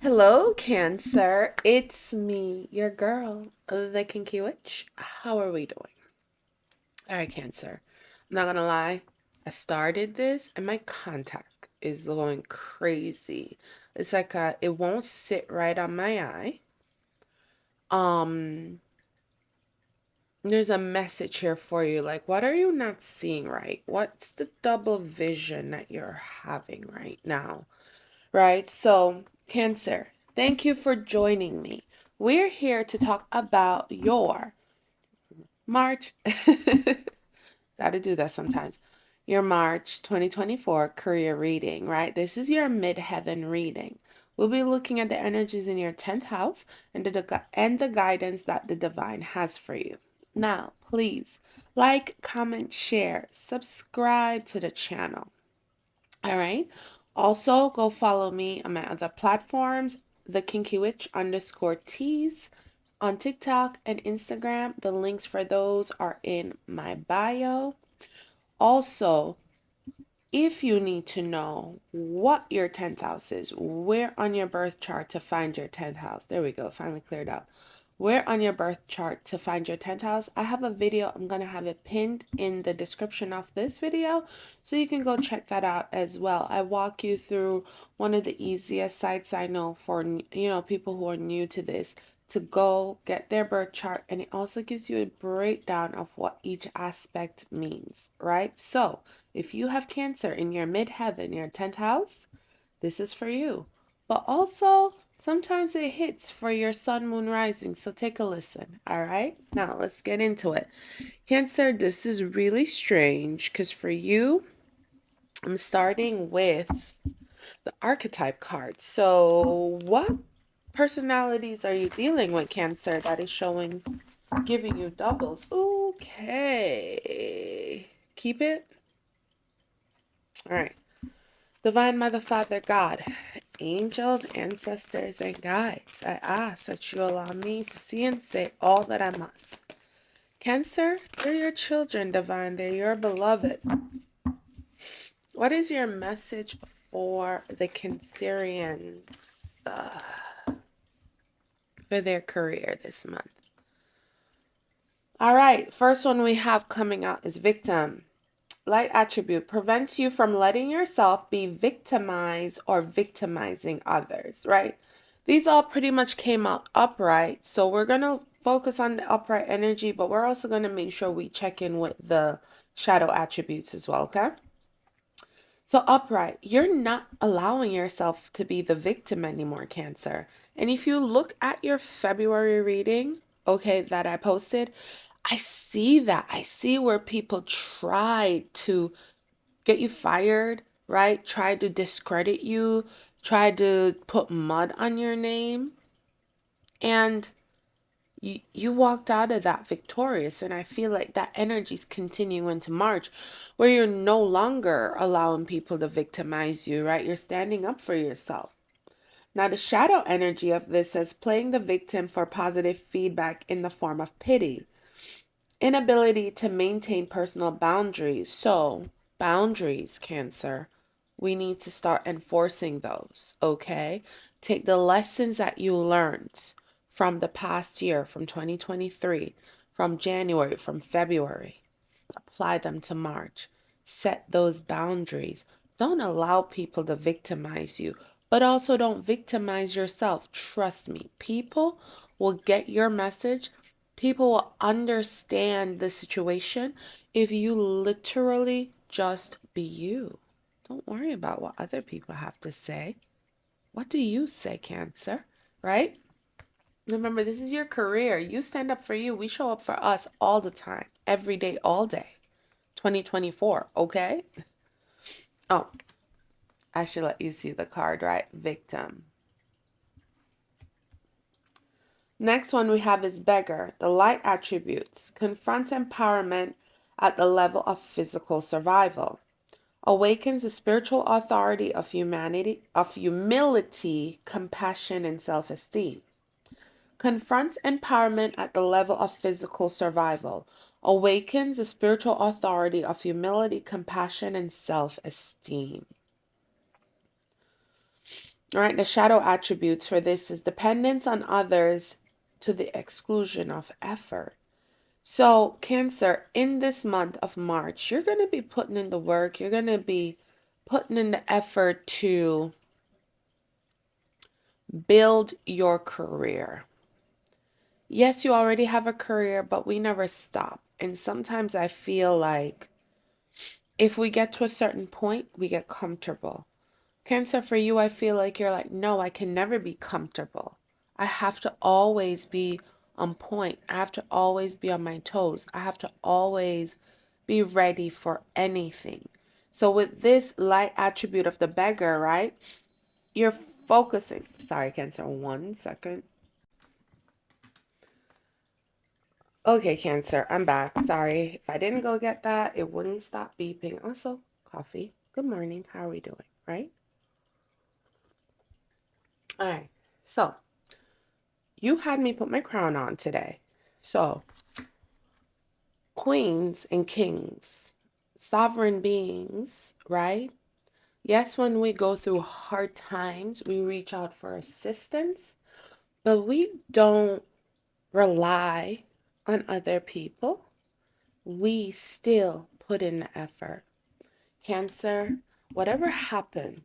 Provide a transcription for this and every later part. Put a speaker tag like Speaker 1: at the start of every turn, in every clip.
Speaker 1: Hello, Cancer. It's me, your girl, the Kinky Witch. How are we doing? All right, Cancer. I'm not gonna lie. I started this and my contact is going crazy. It's like it won't sit right on my eye. Um, there's a message here for you. Like, what are you not seeing right? What's the double vision that you're having right now? Right? So, Cancer, thank you for joining me. We're here to talk about your March. Got to do that sometimes. Your March 2024 career reading, right? This is your midheaven reading. We'll be looking at the energies in your 10th house and the guidance that the divine has for you. Now, please like, comment, share, subscribe to the channel. All right. Also, go follow me on my other platforms, the Kinky Witch _tease on TikTok and Instagram. The links for those are in my bio. Also, if you need to know what your 10th house is, where on your birth chart to find your 10th house. There we go. Finally cleared up. Where on your birth chart to find your 10th house. I have a video. I'm going to have it pinned in the description of this video, so you can go check that out as well. I walk you through one of the easiest sites I know for, people who are new to this to go get their birth chart, and it also gives you a breakdown of what each aspect means, right? So if you have Cancer in your midheaven, your 10th house, this is for you. But also, sometimes it hits for your sun, moon, rising. So take a listen. All right. Now let's get into it. Cancer, this is really strange because for you, I'm starting with the archetype card. So, what personalities are you dealing with, Cancer, that is showing, giving you doubles? Okay. Keep it. All right. Divine Mother, Father, God, angels, ancestors, and guides, I ask that you allow me to see and say all that I must. Cancer, they're your children, Divine. They're your beloved. What is your message for the Cancerians for their career this month? All right, first one we have coming out is victim. Light attribute prevents you from letting yourself be victimized or victimizing others, right? These all pretty much came out upright. So we're going to focus on the upright energy, but we're also going to make sure we check in with the shadow attributes as well, okay? So upright, you're not allowing yourself to be the victim anymore, Cancer. And if you look at your February reading, okay, that I posted, I see that. I see where people try to get you fired, right? Try to discredit you, try to put mud on your name. And you walked out of that victorious. And I feel like that energy's continuing into March, where you're no longer allowing people to victimize you, right? You're standing up for yourself. Now, the shadow energy of this is playing the victim for positive feedback in the form of pity, inability to maintain personal boundaries. So, boundaries, Cancer, we need to start enforcing those, okay? Take the lessons that you learned from the past year, from 2023, from January, from February, apply them to March. Set those boundaries. Don't allow people to victimize you, but also don't victimize yourself. Trust me, people will get your message. People will understand the situation if you literally just be you. Don't worry about what other people have to say. What do you say, Cancer? Right? Remember, this is your career. You stand up for you. We show up for us all the time, every day, all day. 2024, okay? Oh, I should let you see the card, right? Victim. Next one we have is beggar. The light attributes confronts empowerment at the level of physical survival. Awakens the spiritual authority of humanity, of humility, compassion, and self-esteem. Confronts empowerment at the level of physical survival. Awakens the spiritual authority of humility, compassion, and self-esteem. All right, the shadow attributes for this is dependence on others to the exclusion of effort. So, Cancer, in this month of March, you're going to be putting in the work, you're going to be putting in the effort to build your career. Yes, you already have a career, but we never stop. And sometimes I feel like if we get to a certain point, we get comfortable. Cancer, for you, I feel like you're like, no, I can never be comfortable. I have to always be on point. I have to always be on my toes. I have to always be ready for anything. So with this light attribute of the beggar, right? You're focusing. Sorry, Cancer, 1 second. Okay, Cancer, I'm back. Sorry. If I didn't go get that, it wouldn't stop beeping. Also, coffee. Good morning. How are we doing? Right? All right. So, you had me put my crown on today. So, queens and kings, sovereign beings, right? Yes, when we go through hard times, we reach out for assistance, but we don't rely on other people. We still put in the effort. Cancer, whatever happened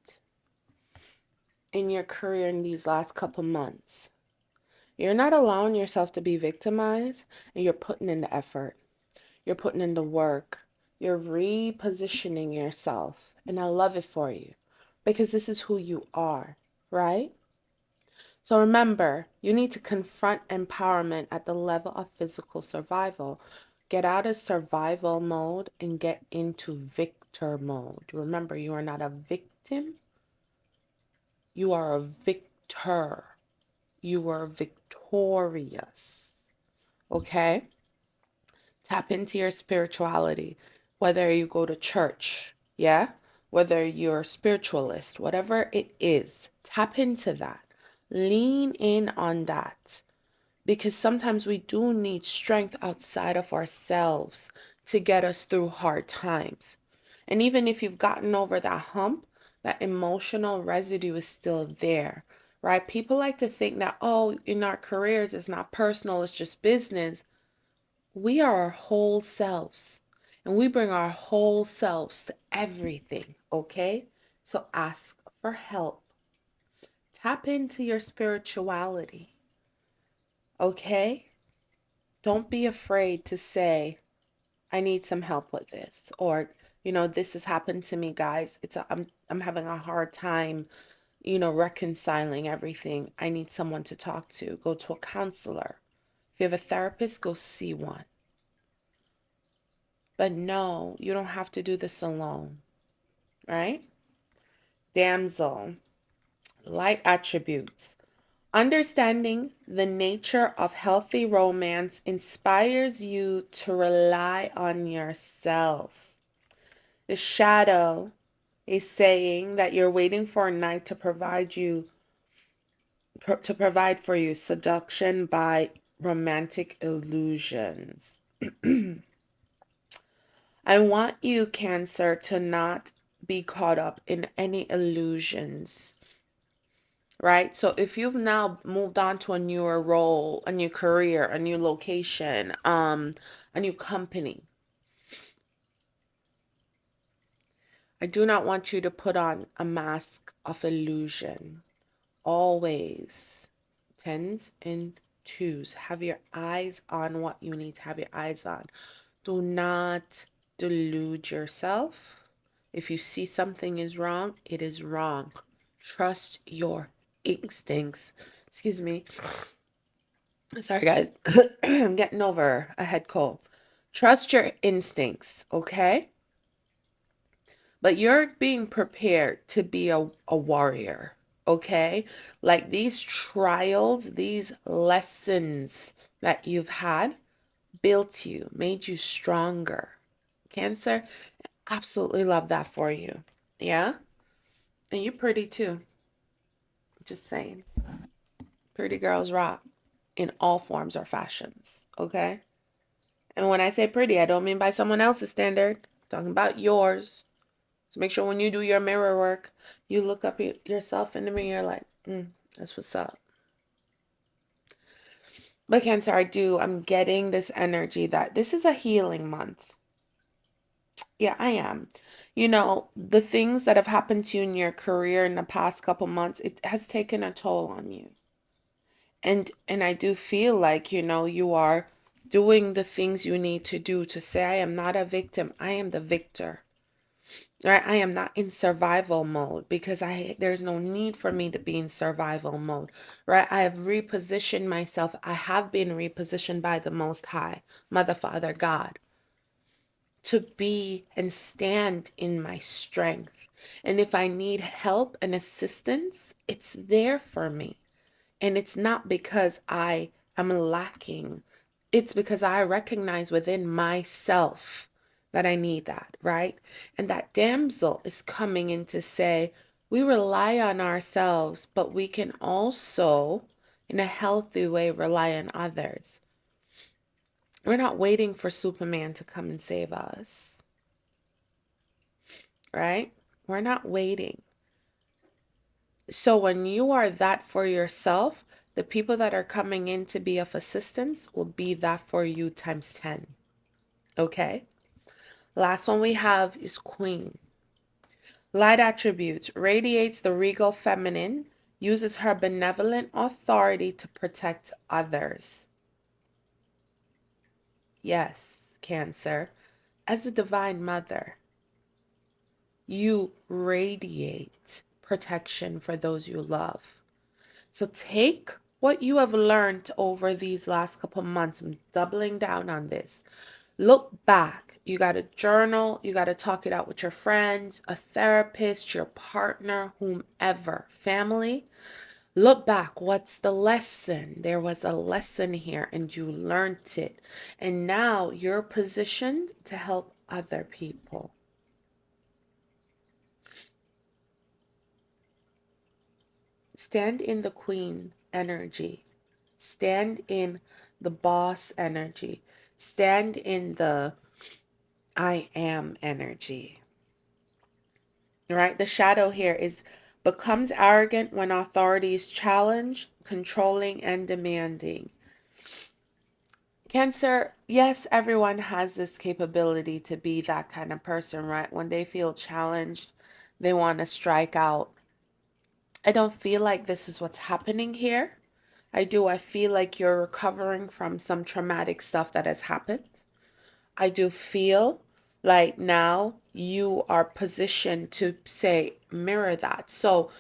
Speaker 1: in your career in these last couple months, you're not allowing yourself to be victimized and you're putting in the effort. You're putting in the work. You're repositioning yourself. And I love it for you because this is who you are, right? So remember, you need to confront empowerment at the level of physical survival. Get out of survival mode and get into victor mode. Remember, you are not a victim. You are a victor. You are victorious. Okay? Tap into your spirituality, whether you go to church, yeah? Whether you're a spiritualist, whatever it is, tap into that. Lean in on that because sometimes we do need strength outside of ourselves to get us through hard times. And even if you've gotten over that hump, that emotional residue is still there, right? People like to think that, oh, in our careers, it's not personal, it's just business. We are our whole selves and we bring our whole selves to everything, okay? So ask for help. Tap into your spirituality, okay? Don't be afraid to say, I need some help with this, or, this has happened to me, guys. I'm having a hard time, reconciling everything. I need someone to talk to. Go to a counselor. If you have a therapist, go see one. But no, you don't have to do this alone, right? Damsel, light attributes. Understanding the nature of healthy romance inspires you to rely on yourself. The shadow is saying that you're waiting for a knight to provide for you seduction by romantic illusions. I want you, Cancer, to not be caught up in any illusions, right? So if you've now moved on to a newer role, a new career, a new location, a new company, I do not want you to put on a mask of illusion. Always tens and twos. Have your eyes on what you need to have your eyes on. Do not delude yourself. If you see something is wrong, it is wrong. Trust your instincts. Excuse me. Sorry, guys. I'm getting over a head cold. Trust your instincts, okay? But you're being prepared to be a warrior, okay? Like these trials, these lessons that you've had built you, made you stronger. Cancer, absolutely love that for you. Yeah? And you're pretty too. Just saying. Pretty girls rock in all forms or fashions, okay? And when I say pretty, I don't mean by someone else's standard. I'm talking about yours. So make sure when you do your mirror work, You look up yourself in the mirror, you're like, that's what's up. But Cancer, I'm getting this energy that this is a healing month. Yeah, I am. The things that have happened to you in your career in the past couple months, it has taken a toll on you. And I do feel like, you are doing the things you need to do to say, I am not a victim, I am the victor. Right? I am not in survival mode because there's no need for me to be in survival mode. Right? I have repositioned myself. I have been repositioned by the Most High, Mother, Father, God, to be and stand in my strength. And if I need help and assistance, it's there for me. And it's not because I am lacking. It's because I recognize within myself that I need that, right? And that damsel is coming in to say, we rely on ourselves, but we can also, in a healthy way, rely on others. We're not waiting for Superman to come and save us, right? We're not waiting. So when you are that for yourself, the people that are coming in to be of assistance will be that for you times 10. Okay? Last one we have is Queen. Light attributes, radiates the regal feminine, uses her benevolent authority to protect others. Yes, Cancer. As a divine mother, you radiate protection for those you love. So take what you have learned over these last couple months. I'm doubling down on this. Look back. You got to journal. You got to talk it out with your friends, a therapist, your partner, whomever, family. Look back. What's the lesson? There was a lesson here and you learned it. And now you're positioned to help other people. Stand in the queen energy. Stand in the boss energy. Stand in the I am energy. Right? The shadow here is becomes arrogant when authority is challenged, controlling, and demanding. Cancer, yes, everyone has this capability to be that kind of person, right? When they feel challenged, they want to strike out. I don't feel like this is what's happening here. I feel like you're recovering from some traumatic stuff that has happened. I do feel like now you are positioned to say, mirror that. So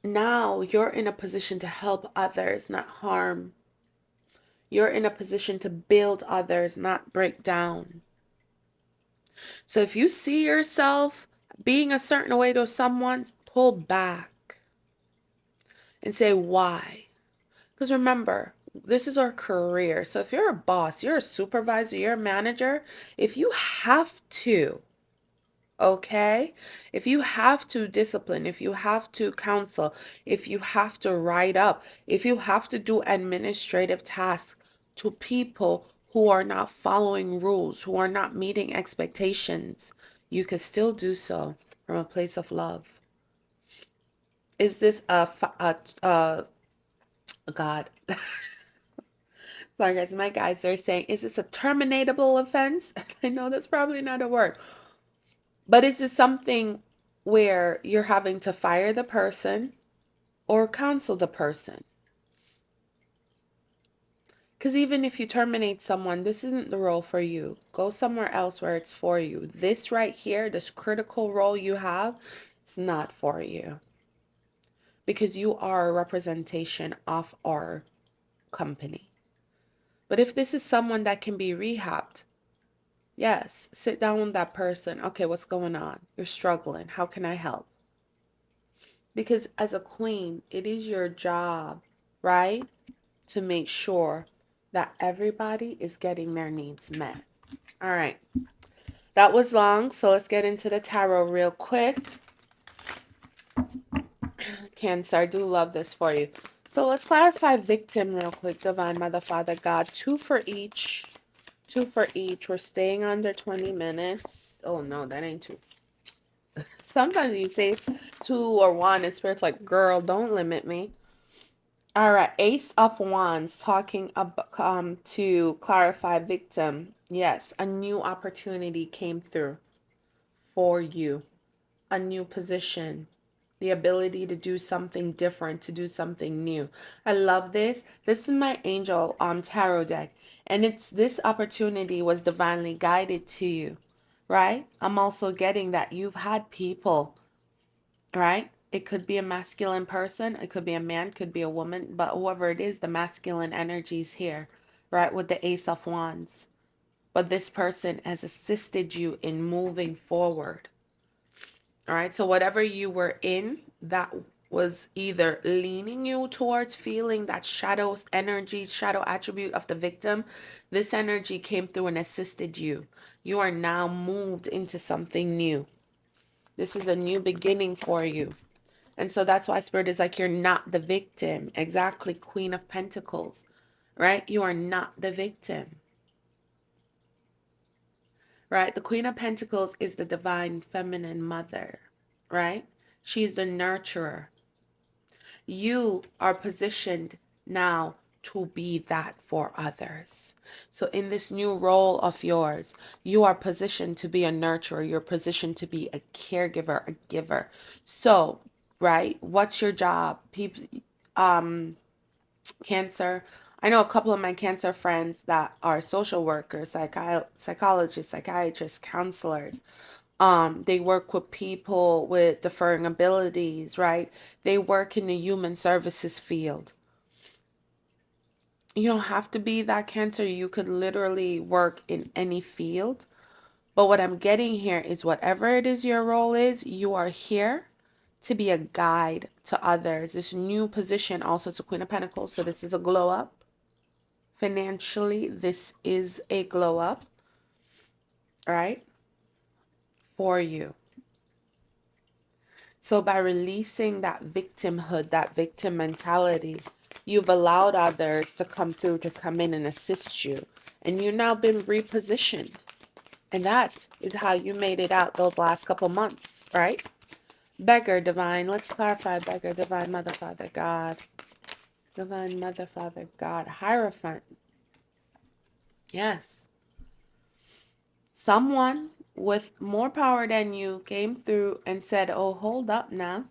Speaker 1: now you're in a position to help others, not harm. You're in a position to build others, not break down. So if you see yourself being a certain way to someone, pull back and say, why? Because remember, this is our career. So if you're a boss, you're a supervisor, you're a manager, if you have to, okay? If you have to discipline, if you have to counsel, if you have to write up, if you have to do administrative tasks to people who are not following rules, who are not meeting expectations, you can still do so from a place of love. Is this God? Sorry guys, my guys, they're saying, is this a terminatable offense? I know that's probably not a word. But is this something where you're having to fire the person or counsel the person? Because even if you terminate someone, this isn't the role for you. Go somewhere else where it's for you. This right here, this critical role you have, it's not for you. Because you are a representation of our company. But if this is someone that can be rehabbed, yes, sit down with that person. Okay, what's going on? You're struggling. How can I help? Because as a queen, it is your job, right, to make sure that everybody is getting their needs met. All right. That was long, so let's get into the tarot real quick. Cancer, I do love this for you. So let's clarify victim real quick. Divine Mother, Father, God. 2 for each. 2 for each. We're staying under 20 minutes. Oh, no, that ain't 2. Sometimes you say two or one, and spirit's like, girl, don't limit me. All right, Ace of Wands talking about to clarify victim. Yes, a new opportunity came through for you, a new position, the ability to do something different, to do something new. I love this. This is my angel tarot deck, and it's this opportunity was divinely guided to you, right? I'm also getting that you've had people, right? It could be a masculine person, it could be a man, could be a woman, but whoever it is, the masculine energy is here, right? With the Ace of Wands. But this person has assisted you in moving forward. All right. So whatever you were in that was either leaning you towards feeling that shadow energy, shadow attribute of the victim, this energy came through and assisted you. You are now moved into something new. This is a new beginning for you. And so that's why Spirit is like, you're not the victim. Exactly. Queen of Pentacles, right? You are not the victim, right? The Queen of Pentacles is the divine feminine mother, right? She's the nurturer. You are positioned now to be that for others. So in this new role of yours, you are positioned to be a nurturer. You're positioned to be a caregiver, a giver. So, right, what's your job? People, Cancer. I know a couple of my Cancer friends that are social workers, psychologists, psychiatrists, counselors. They work with people with differing abilities, right? They work in the human services field. You don't have to be that Cancer. You could literally work in any field. But what I'm getting here is whatever it is your role is, you are here to be a guide to others. This new position also is a Queen of Pentacles. So this is a glow up. Financially, this is a glow up, right? For you. So by releasing that victimhood, that victim mentality, you've allowed others to come through, to come in and assist you. And you've now been repositioned. And that is how you made it out those last couple months, right? Beggar divine. Let's clarify beggar divine, mother, father, God. Divine mother, father, God. Hierophant. Yes. Someone with more power than you came through and said, oh, hold up now.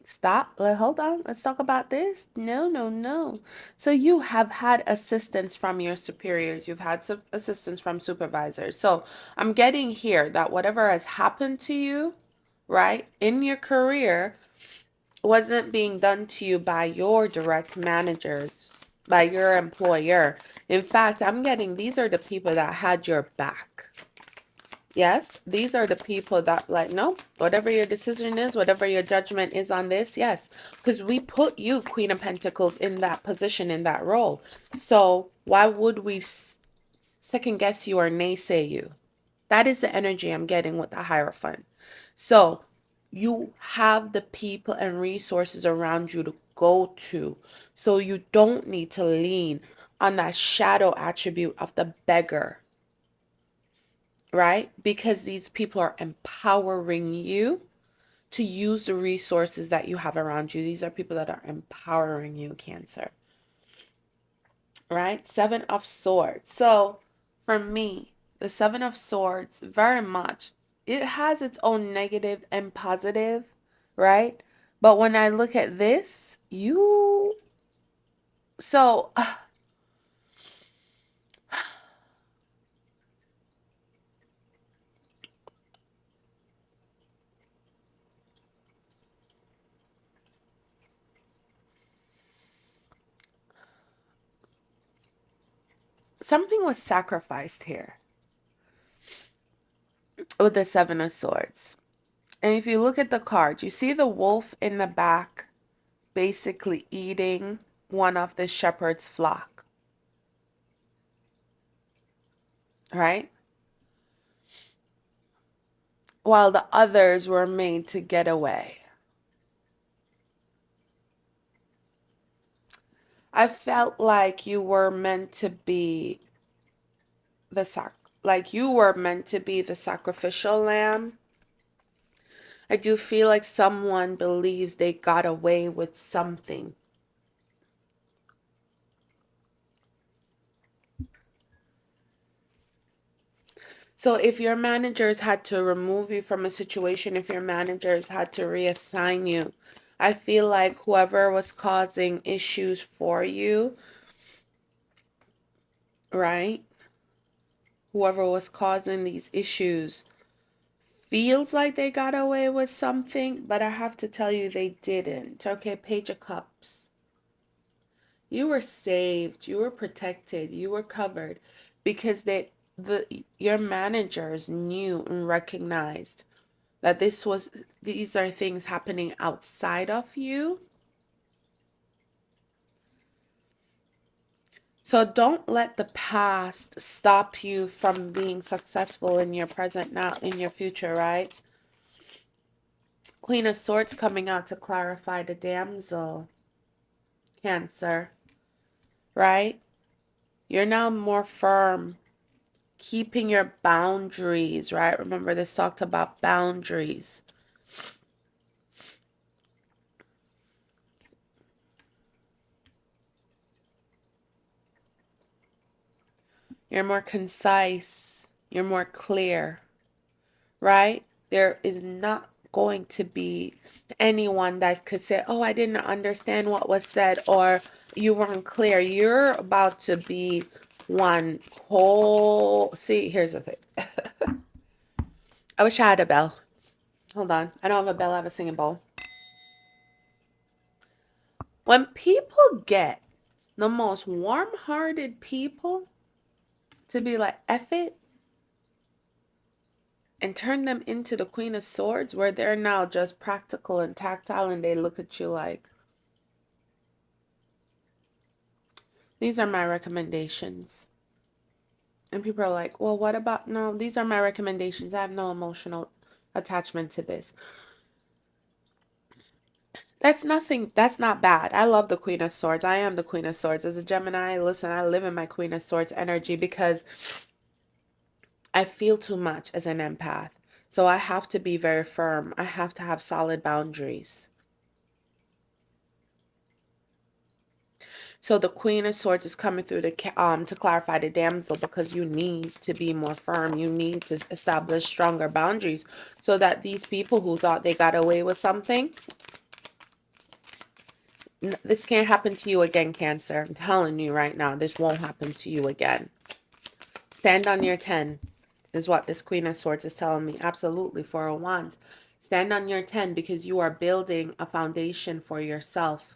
Speaker 1: Stop. Hold on. Let's talk about this. No, no, no. So you have had assistance from your superiors. You've had assistance from supervisors. So I'm getting here that whatever has happened to you, right, in your career wasn't being done to you by your direct managers, by your employer. In fact, I'm getting these are the people that had your back. Yes, these are the people that like, no, whatever your decision is, whatever your judgment is on this, yes. Because we put you, Queen of Pentacles, in that position, in that role. So why would we second guess you or naysay you? That is the energy I'm getting with the Hierophant. So you have the people and resources around you to go to. So you don't need to lean on that shadow attribute of the beggar, right? Because these people are empowering you to use the resources that you have around you. These are people that are empowering you, Cancer, right? Seven of Swords. So for me, the Seven of Swords, very much, it has its own negative and positive, right? But when I look at this, so something was sacrificed here with the Seven of Swords. And if you look at the card, you see the wolf in the back basically eating one of the shepherd's flock, right? While the others were made to get away. I felt like you were meant to be the like you were meant to be the sacrificial lamb, I do feel like someone believes they got away with something. So if your managers had to remove you from a situation, if your managers had to reassign you, I feel like whoever was causing issues for you, right? Whoever was causing these issues feels like they got away with something, but I have to tell you they didn't. Okay, Page of Cups. You were saved, you were protected, you were covered because your managers knew and recognized that these are things happening outside of you. So don't let the past stop you from being successful in your present now, in your future, right? Queen of Swords coming out to clarify the damsel, Cancer, right? You're now more firm, keeping your boundaries, right? Remember, this talked about boundaries. You're more concise, you're more clear, right? There is not going to be anyone that could say, oh, I didn't understand what was said, or you weren't clear. You're about to be one whole. See, here's the thing. I wish I had a bell. Hold on. I don't have a bell, I have a singing bowl. When people get the most warm hearted people to be like, F it, and turn them into the Queen of Swords, where they're now just practical and tactile, and they look at you like, these are my recommendations. And people are like, well, what about, no, these are my recommendations. I have no emotional attachment to this. That's nothing. That's not bad. I love the Queen of Swords. I am the Queen of Swords. As a Gemini, listen, I live in my Queen of Swords energy because I feel too much as an empath. So I have to be very firm. I have to have solid boundaries. So the Queen of Swords is coming through to clarify the damsel, because you need to be more firm. You need to establish stronger boundaries so that these people who thought they got away with something, this can't happen to you again, Cancer. I'm telling you right now, this won't happen to you again. Stand on your 10 is what this Queen of Swords is telling me. Absolutely, Four of Wands. Stand on your 10 because you are building a foundation for yourself.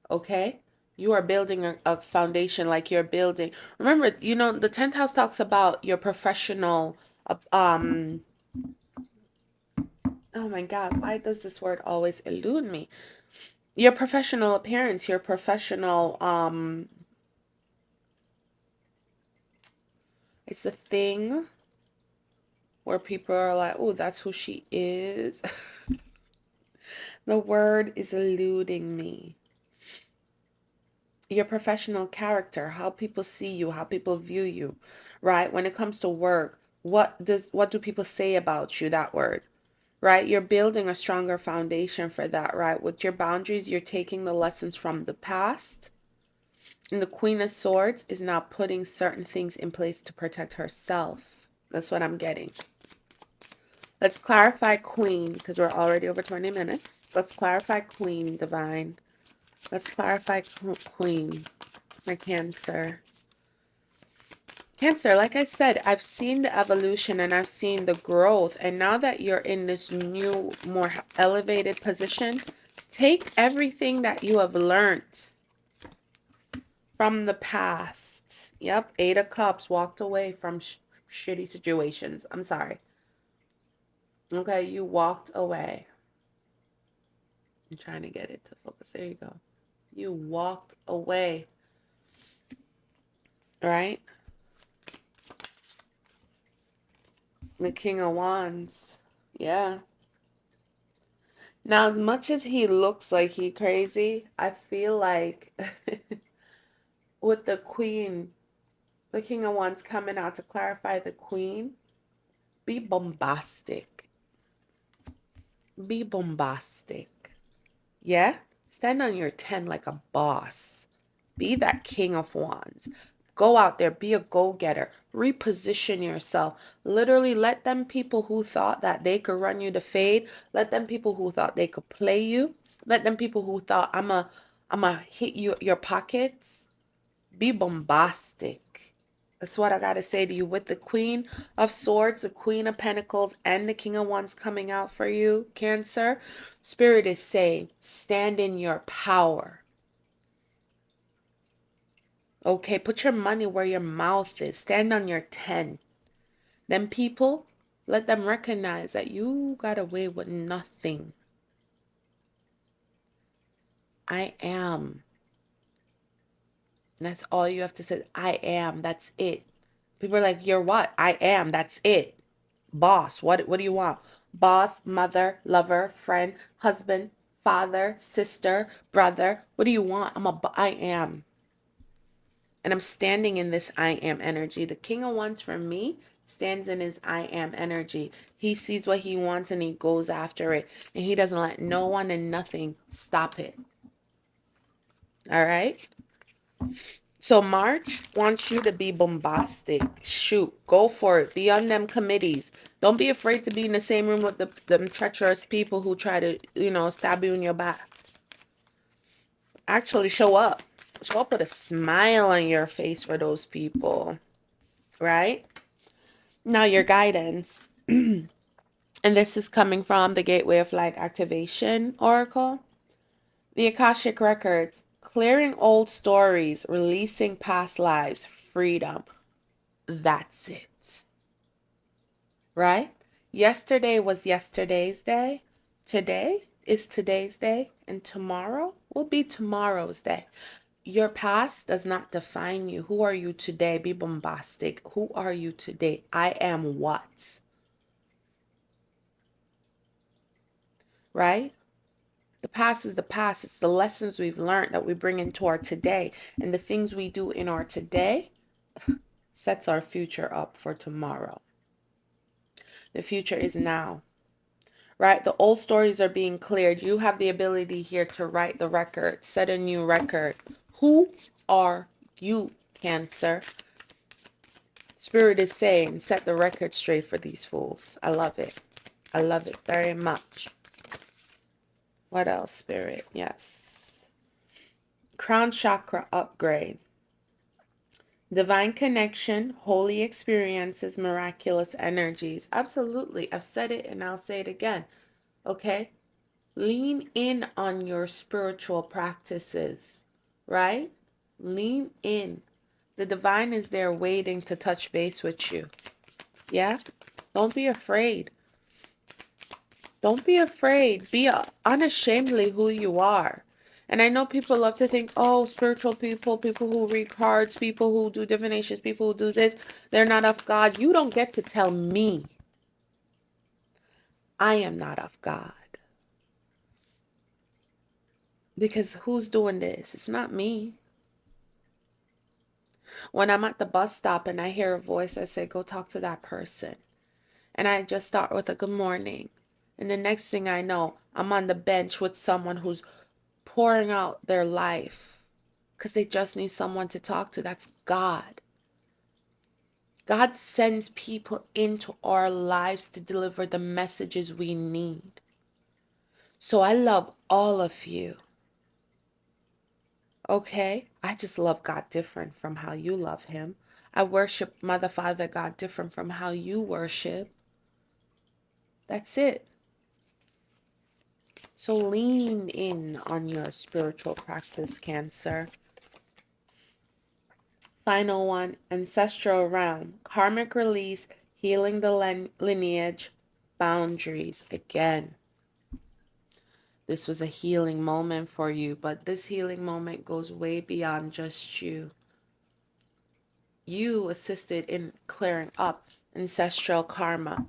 Speaker 1: Okay? You are building a foundation like you're building. Remember, the 10th house talks about your professional, oh my God, why does this word always elude me? Your professional appearance, your professional, it's the thing where people are like, oh, that's who she is. The word is eluding me. Your professional character, how people see you, how people view you, right? When it comes to work, what do people say about you, that word, right? You're building a stronger foundation for that, right? With your boundaries, you're taking the lessons from the past. And the Queen of Swords is now putting certain things in place to protect herself. That's what I'm getting. Let's clarify Queen, because we're already over 20 minutes. Let's clarify Queen, Divine. Let's clarify Queen for Cancer. Cancer, like I said, I've seen the evolution and I've seen the growth. And now that you're in this new, more elevated position, take everything that you have learned from the past. Yep, 8 of Cups, walked away from shitty situations. I'm sorry. Okay, you walked away. I'm trying to get it to focus. There you go. You walked away. Right? The King of Wands. Yeah. Now, as much as he looks like he crazy, I feel like with the Queen, the King of Wands coming out to clarify the Queen, be bombastic. Be bombastic. Yeah? Stand on your 10 like a boss. Be that king of wands. Go out there, be a go-getter. Reposition yourself. Literally let them people who thought that they could run you to fade, let them people who thought they could play you, let them people who thought I'm a hit you your pockets. Be bombastic. That's what I got to say to you. With the Queen of Swords, the Queen of Pentacles, and the King of Wands coming out for you, Cancer, Spirit is saying, stand in your power. Okay, put your money where your mouth is. Stand on your 10. Then people, let them recognize that you got away with nothing. I am. And that's all you have to say. I am. That's it. People are like, you're what? I am. That's it. Boss. What do you want? Boss, mother, lover, friend, husband, father, sister, brother. What do you want? I am. And I'm standing in this I am energy. The King of Wands for me stands in his I am energy. He sees what he wants and he goes after it. And he doesn't let no one and nothing stop it. All right? So March wants you to be bombastic. Shoot, go for it. Be on them committees. Don't be afraid to be in the same room with them treacherous people who try to, stab you in your back. Actually, show up. Show up with a smile on your face for those people. Right? Now your guidance. And this is coming from the Gateway of Light Activation Oracle. The Akashic Records. Clearing old stories. Releasing past lives. Freedom. That's it. Right? Yesterday was yesterday's day. Today is today's day. And tomorrow will be tomorrow's day. Your past does not define you. Who are you today? Be bombastic. Who are you today? I am what? Right? The past is the past. It's the lessons we've learned that we bring into our today. And the things we do in our today sets our future up for tomorrow. The future is now. Right? The old stories are being cleared. You have the ability here to write the record, set a new record. Who are you, Cancer? Spirit is saying, set the record straight for these fools. I love it. I love it very much. What else, Spirit? Yes. Crown chakra upgrade. Divine connection, holy experiences, miraculous energies. Absolutely. I've said it and I'll say it again. Okay? Lean in on your spiritual practices, right? Lean in. The divine is there waiting to touch base with you. Yeah? Don't be afraid. Don't be afraid. Be unashamedly who you are. And I know people love to think, oh, spiritual people, people who read cards, people who do divinations, people who do this, they're not of God. You don't get to tell me I am not of God. Because who's doing this? It's not me. When I'm at the bus stop and I hear a voice, I say, go talk to that person. And I just start with a good morning. And the next thing I know, I'm on the bench with someone who's pouring out their life because they just need someone to talk to. That's God. God sends people into our lives to deliver the messages we need. So I love all of you. Okay? I just love God different from how you love him. I worship Mother, Father, God different from how you worship. That's it. So lean in on your spiritual practice, Cancer. Final one, ancestral realm, karmic release, healing the lineage, boundaries. Again, this was a healing moment for you, but this healing moment goes way beyond just you. You assisted in clearing up ancestral karma.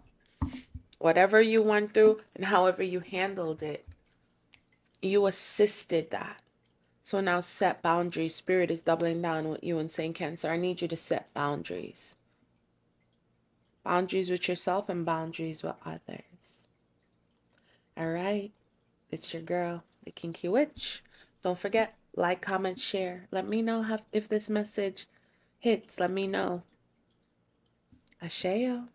Speaker 1: Whatever you went through and however you handled it, you assisted that. So now set boundaries. Spirit is doubling down with you and saying, Cancer, I need you to set boundaries. Boundaries with yourself and boundaries with others. All right. It's your girl, the Kinky Witch. Don't forget, like, comment, share. Let me know if this message hits. Let me know. Asheo.